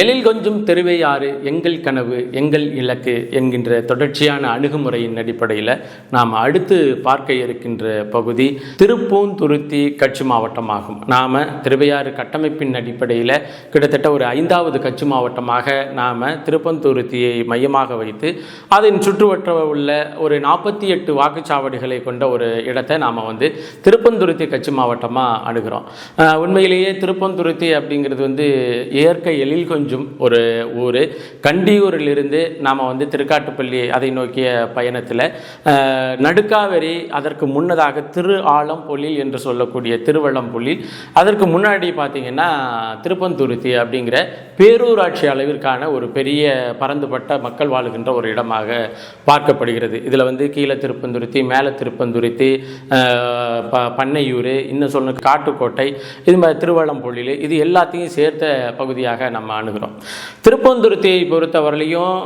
எழில் கொஞ்சம் தெருவையாறு எங்கள் கனவு எங்கள் இலக்கு என்கின்ற தொடர்ச்சியான அணுகுமுறையின் அடிப்படையில் நாம் அடுத்து பார்க்க இருக்கின்ற பகுதி திருப்பூந்துருத்தி கட்சி மாவட்டமாகும். நாம் திருவையாறு கட்டமைப்பின் அடிப்படையில் கிட்டத்தட்ட ஒரு 5வது கட்சி மாவட்டமாக நாம் திருப்பந்துருத்தியை மையமாக வைத்து அதன் சுற்றுவட்ட உள்ள ஒரு 48 வாக்குச்சாவடிகளை கொண்ட ஒரு இடத்தை நாம் திருப்பந்துருத்தி கட்சி மாவட்டமாக அணுகிறோம். உண்மையிலேயே திருப்பந்துருத்தி அப்படிங்கிறது இயற்கை எழில் கொஞ்சம் ஒரு ஊர். கண்டியூரிலிருந்து நாம் திருக்காட்டுப்பள்ளி அதை நோக்கிய பயணத்தில் நடுக்காவேரி, அதற்கு முன்னதாக திரு ஆலம்பொழில் என்று சொல்லக்கூடிய திருவள்ளம்பொழில், அதற்கு முன்னாடி பார்த்திங்கன்னா திருப்பந்துருத்தி அப்படிங்கிற பேரூராட்சி அளவிற்கான ஒரு பெரிய பரந்துபட்ட மக்கள் வாழுகின்ற ஒரு இடமாக பார்க்கப்படுகிறது. இதில் கீழே திருப்பந்துருத்தி, மேலே திருப்பந்துருத்தி, பண்ணையூர், இன்னும் சொன்ன காட்டுக்கோட்டை, இது மாதிரி திருவள்ளம்பொழில், இது எல்லாத்தையும் சேர்த்த பகுதியாக நம்ம அணுகிறோம். திருப்பந்துருத்தியை பொறுத்தவரையிலையும்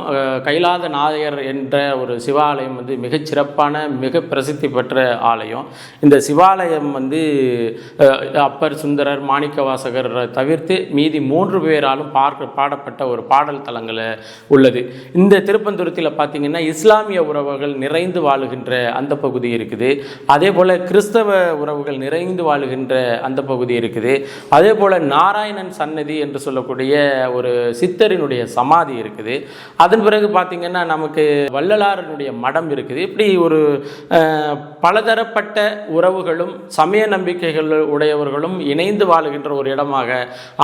கைலாத நாயகர் என்ற ஒரு சிவாலயம் மிகச்சிறப்பான மிக பிரசித்தி பெற்ற ஆலயம். இந்த சிவாலயம் அப்பர், சுந்தரர், மாணிக்கவாசகர் தவிர்த்து மீதி 3 பேராலும் பாடப்பட்ட ஒரு பாடல் தலங்கள் உள்ளது. இந்த திருப்பந்துருத்தியில் பார்த்திங்கன்னா இஸ்லாமிய உறவுகள் நிறைந்து வாழுகின்ற அந்த பகுதி இருக்குது. அதே போல் கிறிஸ்தவ உறவுகள் நிறைந்து வாழுகின்ற அந்த பகுதி இருக்குது. அதே போல் நாராயணன் சன்னதி என்று சொல்லக்கூடிய ஒரு சித்தரினுடைய சமாதி இருக்குது. அதன் பிறகு பார்த்திங்கன்னா நமக்கு வள்ளலாரனுடைய மடம் இருக்குது. இப்படி ஒரு பலதரப்பட்ட உறவுகளும் சமய நம்பிக்கைகள் உடையவர்களும் இணைந்து வாழுகின்ற ஒரு இடமாக,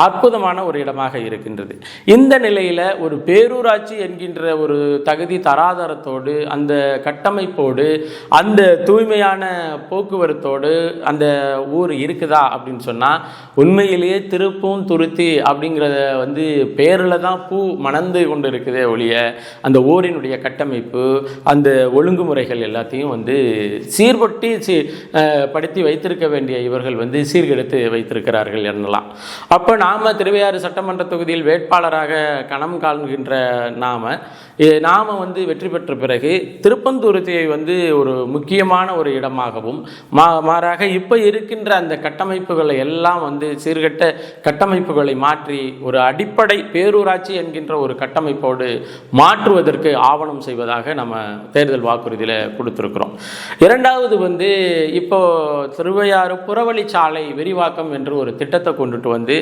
அற்புதமான ஒரு இடமாக இருக்கின்றது. இந்த நிலையில் ஒரு பேரூராட்சி என்கின்ற ஒரு தகுதி தராதரத்தோடு, அந்த கட்டமைப்போடு, அந்த தூய்மையான போக்குவரத்தோடு அந்த ஊர் இருக்குதா அப்படின்னு சொன்னால் உண்மையிலேயே திருப்பூந்துருத்தி அப்படிங்கிறத பேரில் தான் பூ மணந்து கொண்டு இருக்குதே ஒழிய அந்த ஊரினுடைய கட்டமைப்பு, அந்த ஒழுங்குமுறைகள் எல்லாத்தையும் படுத்தி வைத்திருக்க வேண்டிய இவர்கள் சீர்கெடுத்து வைத்திருக்கிறார்கள் என்னலாம். அப்போ நாம் திருவையாறு சட்டமன்ற தொகுதியில் வேட்பாளராக கணம் காண்கின்ற நாம் வெற்றி பெற்ற பிறகு திருப்பந்துருத்தியை ஒரு முக்கியமான ஒரு இடமாகவும், மாறாக இப்போ இருக்கின்ற அந்த கட்டமைப்புகளை எல்லாம் சீர்கெட்ட கட்டமைப்புகளை மாற்றி ஒரு அடிப்படை பேரூராட்சி என்கின்ற ஒரு கட்டமைப்போடு மாற்றுவதற்கு ஆவணம் செய்வதாக நம்ம தேர்தல் வாக்குறுதியில் கொடுத்துருக்கிறோம். இரண்டாவது இப்போ திருவையாறு புறவழிச்சாலை விரிவாக்கம் என்று ஒரு திட்டத்தை கொண்டுட்டு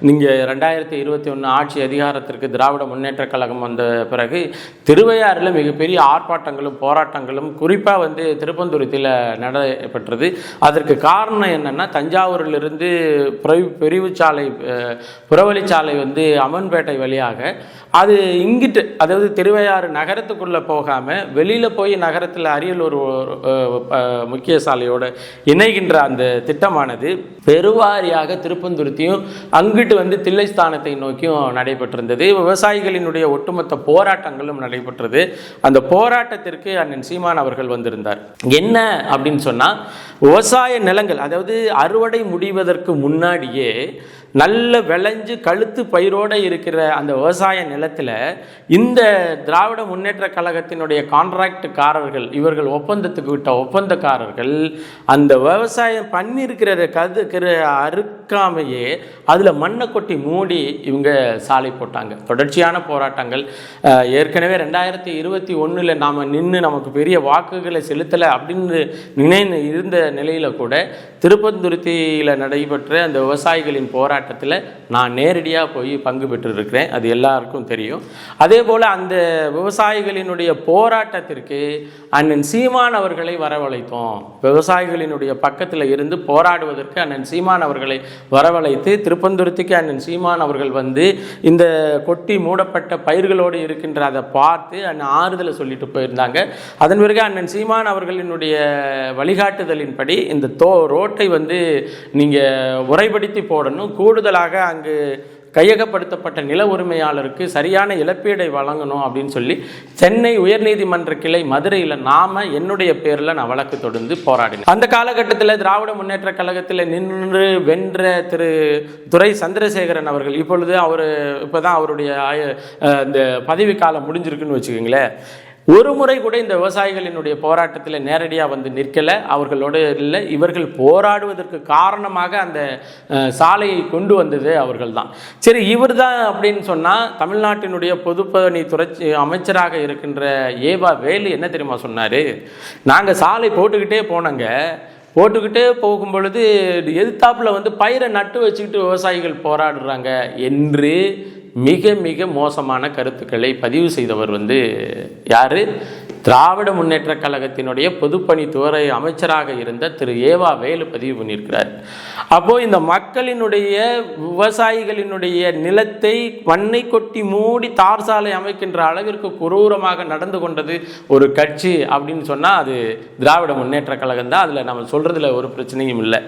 நீங்கள் 2021 ஆட்சி அதிகாரத்திற்கு திராவிட முன்னேற்ற கழகம் வந்த பிறகு திருவையாறில் மிகப்பெரிய ஆர்ப்பாட்டங்களும் போராட்டங்களும் குறிப்பாக திருப்பந்துருத்தியில் நடைபெற்றது. அதற்கு காரணம் என்னென்னா, தஞ்சாவூரிலிருந்து புறவழிச்சாலை அம்மன்பேட்டை வழியாக அது இங்கிட்டு, அதாவது திருவையாறு நகரத்துக்குள்ளே போகாமல் வெளியில் போய் நகரத்தில் அரியலூர் முக்கிய சாலையோடு இணைகின்ற அந்த திட்டமானது பெருவாரியாக திருப்பந்துருத்தியும் அங்கிட்டு தில்லைஸ்தானத்தை நோக்கியும் நடைபெற்றிருந்தது. விவசாயிகளினுடைய ஒட்டுமொத்த போராட்டங்களும் நடைபெற்றது. அந்த போராட்டத்திற்கு அண்ணன் சீமான் அவர்கள் வந்திருந்தார். என்ன அப்படின்னு சொன்னால், விவசாய நிலங்கள், அதாவது அறுவடை முடிவதற்கு முன்னாடியே நல்ல விளைஞ்சு கழுத்து பயிரோடு இருக்கிற அந்த விவசாய நிலத்தில் இந்த திராவிட முன்னேற்ற கழகத்தினுடைய கான்ட்ராக்டுக்காரர்கள், இவர்கள் ஒப்பந்தத்துக்கு விட்ட ஒப்பந்தக்காரர்கள் அந்த விவசாயம் பண்ணியிருக்கிறத அறுக்காமையே அதில் மண்ணை கொட்டி மூடி இவங்க சாலை போட்டாங்க. தொடர்ச்சியான போராட்டங்கள். ஏற்கனவே 2021 நாம் நின்று நமக்கு பெரிய வாக்குகளை செலுத்தலை அப்படின்னு இருந்த நிலையில் கூட திருப்பந்துருத்தியில் நடைபெற்ற அந்த விவசாயிகளின் போராட்டத்தில் நான் நேரடியாக போய் பங்கு பெற்றிருக்கிறேன். அது எல்லாருக்கும் தெரியும். அதே போல் அந்த விவசாயிகளினுடைய போராட்டத்திற்கு அண்ணன் சீமான் அவர்களை வரவழைத்தோம். விவசாயிகளினுடைய பக்கத்தில் இருந்து போராடுவதற்கு அண்ணன் சீமான் அவர்களை வரவழைத்து திருப்பந்துருத்திக்கு அண்ணன் சீமான் அவர்கள் இந்த கொட்டி மூடப்பட்ட பயிர்களோடு இருக்கின்ற அதை பார்த்து அண்ணன் ஆறுதலை சொல்லிட்டு போயிருந்தாங்க. அதன் பிறகு அண்ணன் சீமான் அவர்களினுடைய வழிகாட்டுதலின்படி இந்த ரோட்டை நீங்கள் உரைப்படுத்தி போடணும், கூடுதலாக அங்கு கையகப்படுத்தப்பட்ட நில உரிமையாளருக்கு சரியான இழப்பீடை வழங்கணும் அப்படின்னு சொல்லி சென்னை உயர்நீதிமன்ற கிளை மதுரையில் என்னுடைய பேரில் நான் வழக்கு தொடர்ந்து போராடினேன். அந்த காலகட்டத்தில் திராவிட முன்னேற்ற கழகத்தில் நின்று வென்ற திரு துரை சந்திரசேகரன் அவர்கள், இப்பொழுது இப்போதான் அவருடைய இந்த பதவி காலம் முடிஞ்சிருக்குன்னு வச்சுக்கோங்களேன். ஒரு முறை கூட இந்த விவசாயிகளினுடைய போராட்டத்தில் நேரடியாக வந்து நிற்கலை, அவர்களோடு இல்லை. இவர்கள் போராடுவதற்கு காரணமாக அந்த சாலையை கொண்டு வந்தது அவர்கள் தான். சரி, இவர் தான் அப்படின்னு சொன்னால் தமிழ்நாட்டினுடைய பொதுப்பணித்துறை அமைச்சராக இருக்கின்ற ஏவா வேலு என்ன தெரியுமா சொன்னார்? நாங்கள் சாலை போட்டுக்கிட்டே போகும் பொழுது எதிர்த்தாப்புல வந்து பயிரை நட்டு வச்சுக்கிட்டு விவசாயிகள் போராடுறாங்க என்று மிக மிக மோசமான கருத்துக்களை பதிவு செய்தவர் வந்து யாரு? திராவிட முன்னேற்ற கழகத்தினுடைய பொதுப்பணித்துறை அமைச்சராக இருந்த திரு ஏவா வேலு பதிவு பண்ணியிருக்கிறார். அப்போது இந்த மக்களினுடைய விவசாயிகளினுடைய நிலத்தை மண்ணை கொட்டி மூடி தார் சாலை அமைக்கின்ற அளவிற்கு குரூரமாக நடந்து கொண்டது ஒரு கட்சி அப்படின்னு சொன்னால் அது திராவிட முன்னேற்ற கழகம் தான். அதில் நம்ம சொல்கிறதுல ஒரு பிரச்சனையும் இல்லை.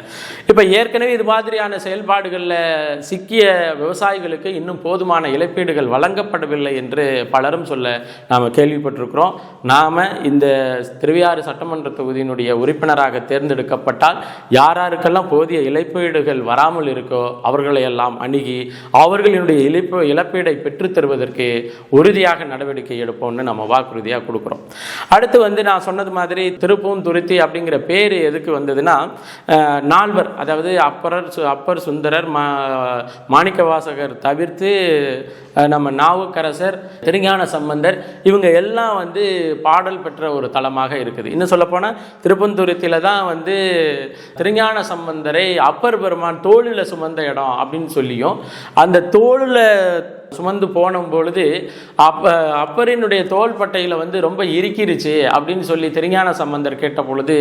இப்போ ஏற்கனவே இது மாதிரியான செயல்பாடுகளில் சிக்கிய விவசாயிகளுக்கு இன்னும் போதுமான இழப்பீடுகள் வழங்கப்படவில்லை என்று பலரும் சொல்ல நாம் கேள்விப்பட்டிருக்கிறோம். நாம் இந்த திருவையாறு சட்டமன்ற தொகுதியினுடைய உறுப்பினராக தேர்ந்தெடுக்கப்பட்டால் யாராருக்கெல்லாம் போதிய இழப்பீடுகள் வராமல் இருக்கோ அவர்களையெல்லாம் அணுகி அவர்களினுடைய இழப்பீடை பெற்றுத் தருவதற்கு உறுதியாக நடவடிக்கை எடுப்போம்னு நம்ம வாக்குறுதியாக கொடுக்குறோம். அடுத்து வந்து நான் சொன்னது மாதிரி திருப்பூந்துருத்தி அப்படிங்கிற பேர் எதுக்கு வந்ததுன்னா, நால்வர், அதாவது அப்பர் சுந்தரர், மாணிக்கவாசகர் தவிர்த்து நம்ம நாவுக்கரசர், திருஞான சம்பந்தர், இவங்க எல்லாம் வந்து பாடல் பெற்ற ஒரு தலமாக இருக்குது. இன்னும் சொல்லப்போனால் திருப்பந்துருத்தியில் தான் வந்து திருஞான சம்பந்தரை அப்பர் பெருமான் தோளில் சுமந்த இடம் அப்படின்னு சொல்லியும், அந்த தோளில் சுமந்து போன பொழுது அப்பரினுடைய தோள்பட்டையில் வந்து ரொம்ப இறுக்கிருச்சு அப்படின்னு சொல்லி திருஞான சம்பந்தர் கேட்ட பொழுது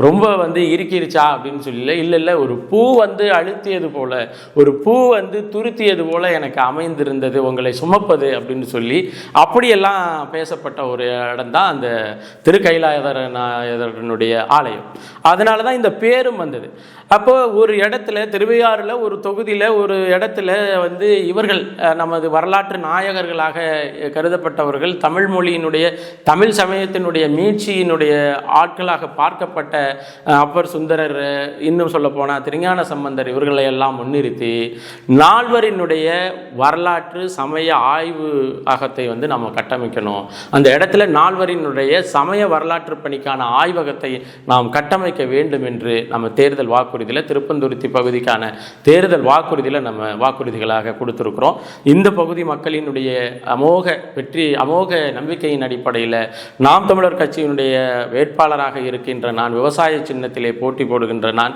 ரொம்ப வந்து இறுக்கிருச்சா அப்படின்னு சொல்லி, இல்லை ஒரு பூ வந்து அழுத்தியது போல, ஒரு பூ வந்து துருத்தியது போல எனக்கு அமைந்திருந்தது உங்களை சுமப்பது அப்படின்னு சொல்லி அப்படியெல்லாம் பேசப்பட்ட ஒரு இடம் தான் அந்த திருக்கைலாயதரனுடைய ஆலயம். அதனால தான் இந்த பேரும் வந்தது. அப்போ ஒரு இடத்துல திருவையாறுல ஒரு தொகுதியில் ஒரு இடத்துல வந்து இவர்கள் நமது வரலாற்று நாயகர்களாக கருதப்பட்டவர்கள், தமிழ் மொழியினுடைய தமிழ் சமயத்தினுடைய மீட்சியினுடைய ஆட்களாக பார்க்கப்பட்ட அப்பர் சுந்தரர், இன்னும் சொல்ல போனால் திருஞான சம்பந்தர், இவர்களை எல்லாம் முன்னிறுத்தி நால்வரினுடைய வரலாற்று சமய ஆய்வு அகத்தை வந்து நம்ம கட்டமைக்கணும். அந்த இடத்துல நால்வரினுடைய சமய வரலாற்று பணிக்கான ஆய்வகத்தை நாம் கட்டமைக்க வேண்டும் என்று நம்ம தேர்தல் வாக்குறுதியில் திருப்பந்துருத்தி பகுதிக்கான தேர்தல் வாக்குறுதியில் நம்ம வாக்குறுதிகளாக கொடுத்துருக்குறோம். இந்த பகுதி மக்களினுடைய அமோக வெற்றி, அமோக நம்பிக்கையின் அடிப்படையில் நாம் தமிழர் கட்சியினுடைய வேட்பாளராக இருக்கின்ற நான், விவசாய சின்னத்திலே போட்டி போடுகின்ற நான்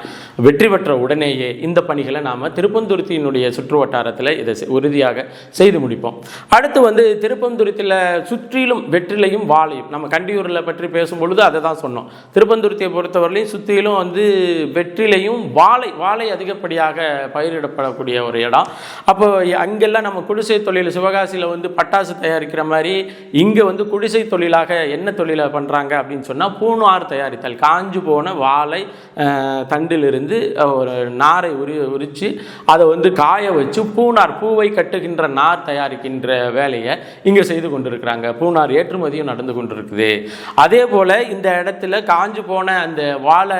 வெற்றி பெற்ற உடனேயே இந்த பணிகளை நாம் திருப்பந்துருத்தியினுடைய சுற்று வட்டாரத்தில் இதை உறுதியாக செய்து முடிப்போம். அடுத்து வந்து திருப்பந்துருத்தியில் சுற்றிலும் வெற்றிலையும் வாழையும், நம்ம கண்டியூரில் பற்றி பேசும்பொழுது அதை தான் சொன்னோம். திருப்பந்துருத்தியை பொறுத்தவரையிலையும் சுற்றிலும் வந்து வெற்றிலையும் வாழை அதிகப்படியாக பயிரிடப்படக்கூடிய ஒரு இடம். அப்போ அங்கெல்லாம் நம்ம குடிசை தொழில், சிவகாசியில் வந்து பட்டாசு தயாரிக்கிற மாதிரி இங்கே வந்து குடிசை தொழிலாக என்ன தொழிலை பண்ணுறாங்க அப்படின்னு சொன்னால் பூநார் தயாரித்தல். காஞ்சு போன வாழை தண்டிலிருந்து ஒரு நாரை உரித்து அதை வந்து காய வச்சு பூநார், பூவை கட்டுகின்ற நார் தயாரிக்கின்ற வேலையை இங்கே செய்து கொண்டிருக்கிறாங்க. பூநார் ஏற்றுமதியும் நடந்து கொண்டிருக்குது. அதே போல் இந்த இடத்துல காஞ்சு போன அந்த வாழை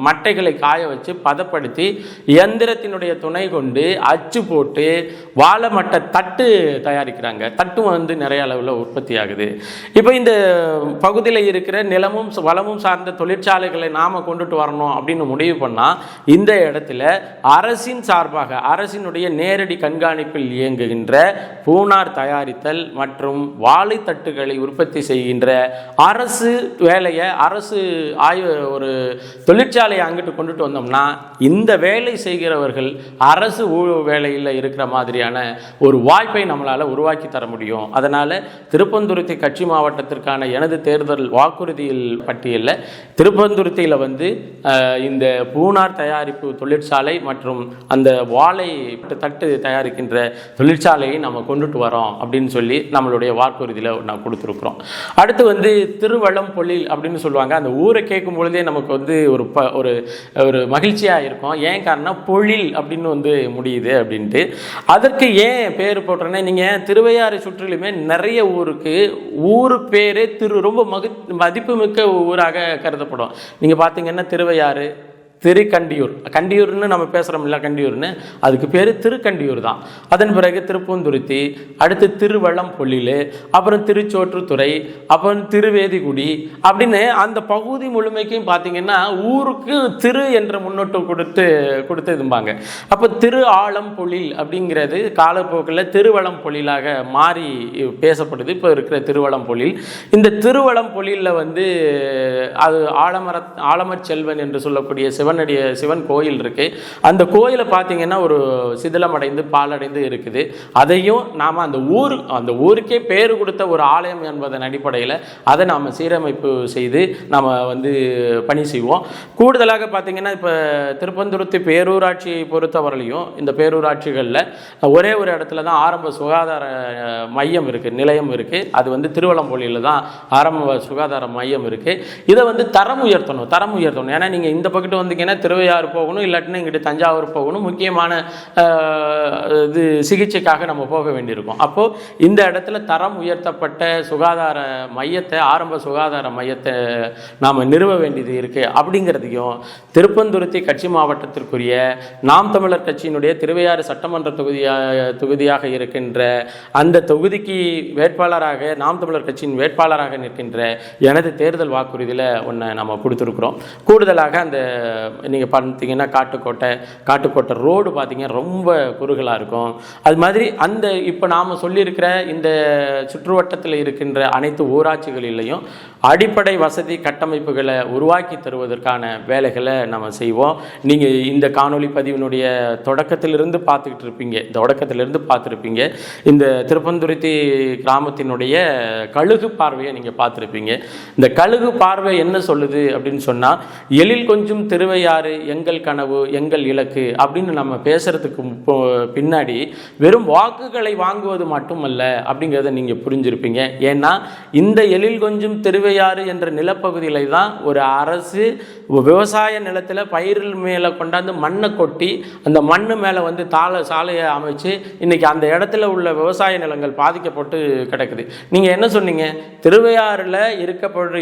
மட்டைகளை காய வச்சு பதப்படுத்தி இயந்திரத்தினுடைய துணை கொண்டு அச்சு போட்டு வாழை மட்டை தட்டு தயாரிக்கிறாங்க. தட்டும் வந்து நிறைய அளவில் உற்பத்தி ஆகுது. இப்போ இந்த பகுதியில் இருக்கிற நிலமும் வளமும் சார்ந்த தொழிற்சாலைகளை நாம் கொண்டுட்டு வரணும் அப்படின்னு முடிவு பண்ணால் இந்த இடத்துல அரசின் சார்பாக, அரசினுடைய நேரடி கண்காணிப்பில் இயங்குகின்ற பூநார் தயாரித்தல் மற்றும் வாழை தட்டுகளை உற்பத்தி செய்கின்ற அரசு வேலையை, அரசு ஒரு தொழிற்சாலையை அங்கிட்டு கொண்டுட்டு வந்தோம்னா இந்த வேலை செய்கிறவர்கள் அரசு வேலையில் இருக்கிற மாதிரியான ஒரு வாய்ப்பை நம்மளால் உருவாக்கி தர முடியும். அதனால் திருப்பந்துருத்தி கட்சி மாவட்டத்திற்கான எனது தேர்தல் வாக்குறுதியில் பட்டியலில் திருப்பந்துருத்தியில் வந்து இந்த பூநார் தயாரிப்பு தொழிற்சாலை மற்றும் அந்த வாழை தட்டு தயாரிக்கின்ற தொழிற்சாலையை நம்ம கொண்டுட்டு வரோம் அப்படின்னு சொல்லி நம்மளுடைய வாக்குறுதியில் நான் கொடுத்துருக்குறோம். அடுத்து வந்து திருவள்ளம்பொழில் அப்படின்னு சொல்லுவாங்க. அந்த ஊரை கேட்கும் பொழுதே நமக்கு வந்து ஒரு மகிழ்ச்சியாக இருக்கும். ஏன் காரணம், பொழில் அப்படின்னு வந்து முடியுது அப்படின்ட்டு. அதற்கு ஏன் பேர் போட்டுறேன்னா, நீங்கள் திருவையாறு சுற்றிலுமே நிறைய ஊர் பேரே ரொம்ப மதிப்புமிக்க ஊராக கருதப்படும். நீங்கள் பார்த்தீங்கன்னா திருவையாறு, திருக்கண்டியூர். கண்டியூர்னு நம்ம பேசுகிறோம்ல, கண்டியூர்னு, அதுக்கு பேர் திருக்கண்டியூர் தான். அதன் பிறகு திருப்பூந்துருத்தி, அடுத்து திருவள்ளம்பொழில், அப்புறம் திருச்சோற்றுத்துறை, அப்புறம் திருவேதிகுடி அப்படின்னு அந்த பகுதி முழுமைக்கும் பார்த்தீங்கன்னா ஊருக்கு திரு என்ற முன்னோட்டு கொடுத்துதும்பாங்க. அப்போ திரு ஆலம்பொழில் அப்படிங்கிறது காலப்போக்கில் திருவள்ளம்பொழிலாக மாறி பேசப்படுது. இப்போ இருக்கிற திருவள்ளம்பொழில், இந்த திருவள்ளம்பொழிலில் வந்து அது ஆலமர் செல்வன் என்று சொல்லக்கூடிய சிவன் கோயில் இருக்கு. அந்த கோயிலை பார்த்தீங்கன்னா ஒரு சிதிலமடைந்து பாலடைந்து இருக்குது. அதையும் நாம் அந்த ஊருக்கே பேர் கொடுத்த ஒரு ஆலயம் என்பதன் அடிப்படையில் அதை நாம் சீரமைப்பு செய்து நாம் வந்து பணி செய்வோம். கூடுதலாக பார்த்தீங்கன்னா இப்போ திருப்பந்துருத்தி பேரூராட்சியை பொறுத்தவரையிலையும் இந்த பேரூராட்சிகளில் ஒரே ஒரு இடத்துல தான் ஆரம்ப சுகாதார மையம் இருக்குது, நிலையம் இருக்குது. அது வந்து திருவள்ளம்பொழியில் தான் ஆரம்ப சுகாதார மையம் இருக்குது. இதை வந்து தரம் உயர்த்தணும். ஏன்னா நீங்கள் இந்த பக்கத்து வந்தீங்கன்னா திருவையாறு போகணும், இல்லாட்டினா இங்கிட்டு தஞ்சாவூர் போகணும், முக்கியமான இது சிகிச்சைக்காக நம்ம போக வேண்டியிருக்கும். அப்போது இந்த இடத்துல தரம் உயர்த்தப்பட்ட சுகாதார மையத்தை, ஆரம்ப சுகாதார மையத்தை நாம் நிறுவ வேண்டியது இருக்குது. அப்படிங்கிறதையும் திருப்பந்துருத்தி கட்சி மாவட்டத்திற்குரிய நாம் தமிழர் கட்சியினுடைய திருவையாறு சட்டமன்ற தொகுதியாக இருக்கின்ற அந்த தொகுதிக்கு வேட்பாளராக, நாம் தமிழர் கட்சியின் வேட்பாளராக நிற்கின்ற எனது தேர்தல் வாக்குறுதியில் ஒன்று நம்ம கொடுத்துருக்குறோம். கூடுதலாக அந்த நீங்கள் பார்த்தீங்கன்னா காட்டுக்கோட்டை ரோடு பார்த்தீங்கன்னா ரொம்ப குறுகலாக இருக்கும். அது மாதிரி அந்த இப்போ நாம் சொல்லியிருக்கிற இந்த சுற்றுவட்டத்தில் இருக்கின்ற அனைத்து ஊராட்சிகளிலையும் அடிப்படை வசதி கட்டமைப்புகளை உருவாக்கி தருவதற்கான வேலைகளை நம்ம செய்வோம். நீங்கள் இந்த காணொலி பதிவினுடைய தொடக்கத்திலிருந்து பார்த்துருப்பீங்க. இந்த திருப்பந்துருத்தி கிராமத்தினுடைய கழுகு பார்வையை நீங்கள் பார்த்துருப்பீங்க. இந்த கழுகு பார்வை என்ன சொல்லுது அப்படின்னு சொன்னால், எழில் கொஞ்சம் திருவையாறு எங்கள் கனவு எங்கள் இலக்கு அப்படின்னு நம்ம பேசுறதுக்கு பின்னாடி வெறும் வாக்குகளை வாங்குவது மட்டுமல்ல அப்படிங்கிறத நீங்கள் புரிஞ்சிருப்பீங்க. ஏன்னா இந்த எழில் கொஞ்சம் திருவையாறு என்ற நிலப்பகுதியில் தான் ஒரு அரசு விவசாய நிலத்தில் பயிரில் மேலே கொண்டாந்து மண்ணை கொட்டி அந்த மண்ணு மேலே வந்து சாலையை அமைச்சு இன்னைக்கு அந்த இடத்துல உள்ள விவசாய நிலங்கள் பாதிக்கப்பட்டு கிடக்குது. நீங்கள் என்ன சொன்னீங்க? திருவையாறில்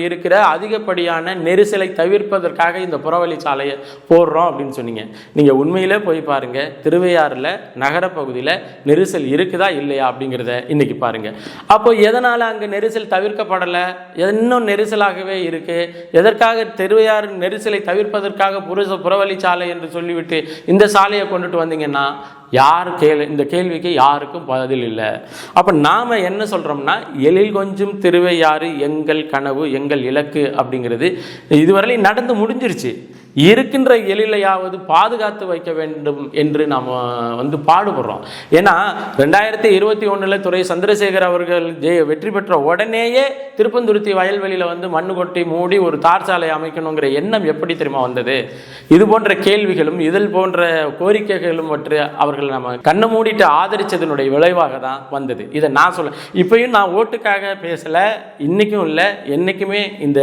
இருக்கிற அதிகப்படியான நெரிசலை தவிர்ப்பதற்காக இந்த புறவழி சாலையை போடுறோம் அப்படின்னு சொன்னீங்க. நீங்கள் உண்மையிலே போய் பாருங்க, திருவையாறில் நகரப்பகுதியில் நெரிசல் இருக்குதா இல்லையா அப்படிங்கிறத இன்னைக்கு பாருங்க. அப்போ எதனால அங்கே நெரிசல் தவிர்க்கப்படலை? இன்னும் நெரிசலாகவே இருக்கு. எதற்காக திருவையாறு நெரிசலை தவிர்ப்பதற்காக புறவழி சாலை என்று சொல்லிவிட்டு இந்த சாலையை கொண்டுட்டு வந்தீங்கன்னா இந்த கேள்விக்கு யாருக்கும் பதில் இல்லை. அப்போ நாம் என்ன சொல்கிறோம்னா, எழில் கொஞ்சம் திருவையாறு எங்கள் கனவு எங்கள் இலக்கு அப்படிங்கிறது இதுவரை நடந்து முடிஞ்சிருச்சு. இருக்கின்ற எழிலையாவது பாதுகாத்து வைக்க வேண்டும் என்று நாம் வந்து பாடுபடுறோம். ஏன்னா 2021 துரை சந்திரசேகர் அவர்கள் வெற்றி பெற்ற உடனேயே திருப்பந்துருத்தி வயல்வெளியில் வந்து மண்ணு கொட்டி மூடி ஒரு தார் சாலை அமைக்கணுங்கிற எண்ணம் எப்படி தெரியுமா வந்தது? இது போன்ற கேள்விகளும் இதில் போன்ற கோரிக்கைகளும் பற்றி அவர்கள் நம்ம கண்ணை மூடிட்டு ஆதரித்ததனுடைய விளைவாக தான் வந்தது. இதை நான் சொல்ல, இப்பயும் நான் ஓட்டுக்காக பேசலை, இன்னைக்கும் இல்லை, என்னைக்குமே இந்த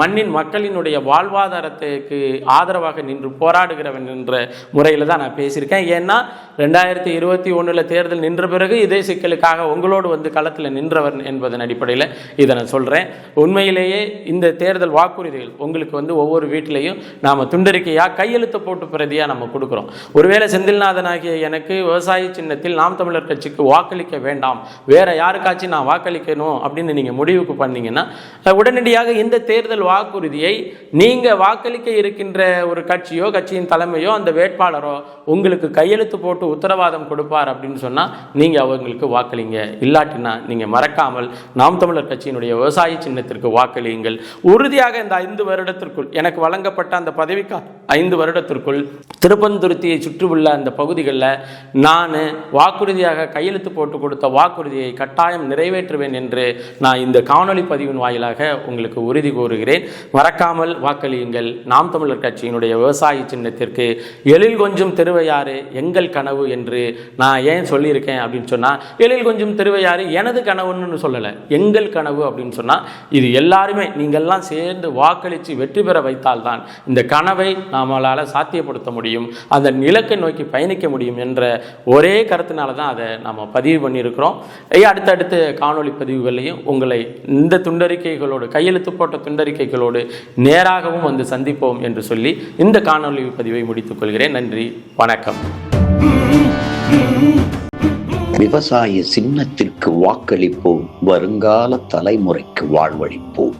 மண்ணின் மக்களினுடைய வாழ்வாதாரத்துக்கு ஆதரவாக நின்று போராடுகிறவன் என்ற முறையில் தான் நான் பேசியிருக்கேன். ஏன்னா 2021 தேர்தல் நின்ற பிறகு இதே சிக்கலுக்காக உங்களோடு வந்து களத்தில் நின்றவன் என்பதன் அடிப்படையில் இதை நான் சொல்கிறேன். உண்மையிலேயே இந்த தேர்தல் வாக்குறுதிகள் உங்களுக்கு வந்து ஒவ்வொரு வீட்டிலையும் நாம் துண்டறிக்கையாக கையெழுத்து போட்டு பிரதியாக நம்ம கொடுக்குறோம். ஒருவேளை செந்தில்நாதன் ஆகிய எனக்கு விவசாய சின்னத்தில் நாம் தமிழர் கட்சிக்கு வாக்களிக்க வேண்டாம், வேற யாருக்காச்சும் நான் வாக்களிக்கணும் அப்படின்னு நீங்கள் முடிவுக்கு பண்ணீங்கன்னா உடனடியாக இந்த தேர்தல் வாக்குறுதியை நீங்கள் வாக்களிக்க இருக்கின்ற ஒரு கட்சியோ கட்சியின் தலைமையோ அந்த வேட்பாளரோ உங்களுக்கு கையெழுத்து போட்டு உத்தரவாதம் கொடுப்பார் அப்படின்னு சொன்னால் நீங்கள் அவங்களுக்கு வாக்களிங்க. இல்லாட்டினா நீங்கள் மறக்காமல் நாம் தமிழர் கட்சியினுடைய விவசாய சின்னத்திற்கு வாக்களியுங்கள். உறுதியாக இந்த 5 வருடத்திற்குள் எனக்கு வழங்கப்பட்ட அந்த பதவிக்கு 5 வருடத்திற்குள் திருப்பந்துருத்தியை சுற்றியுள்ள அந்த பகுதிகளில் நான் வாக்குறுதியாக கையெழுத்து போட்டு கொடுத்த வாக்குறுதியை கட்டாயம் நிறைவேற்றுவேன் என்று நான் இந்த காணொலி பதிவின் வாயிலாக உங்களுக்கு உறுதி கூறுகிறேன். மறக்காமல் வாக்களியுங்கள். நாம் தமிழர் கட்சியினுடைய விவசாய சின்னத்திற்கு எழில் கொஞ்சம் திருவையாறு எங்கள் கனவு என்று நான் ஏன் சொல்லியிருக்கேன் அப்படின்னு சொன்னால், எழில் கொஞ்சம் திருவையாறு எனது கனவுன்னு சொல்லலை, எங்கள் கனவு அப்படின்னு சொன்னால் இது எல்லாருமே நீங்கள்லாம் சேர்ந்து வாக்களித்து வெற்றி பெற வைத்தால்தான் இந்த கனவை நாம் நம்மளால் சாத்தியப்படுத்த முடியும், அந்த இலக்கை நோக்கி பயணிக்க முடியும் என்ற ஒரே கருத்தினால தான் அதை நம்ம பதிவு பண்ணியிருக்கிறோம். அடுத்தடுத்த காணொளி பதிவுகளையும் உங்களை இந்த துண்டறிக்கைகளோடு, கையெழுத்து போட்ட துண்டறிக்கைகளோடு நேராகவும் வந்து சந்திப்போம் என்று சொல்லி இந்த காணொளி பதிவை முடித்துக் கொள்கிறேன். நன்றி, வணக்கம். விவசாய சின்னத்திற்கு வாக்களிப்போம், வருங்கால தலைமுறைக்கு வாழ்வளிப்போம்.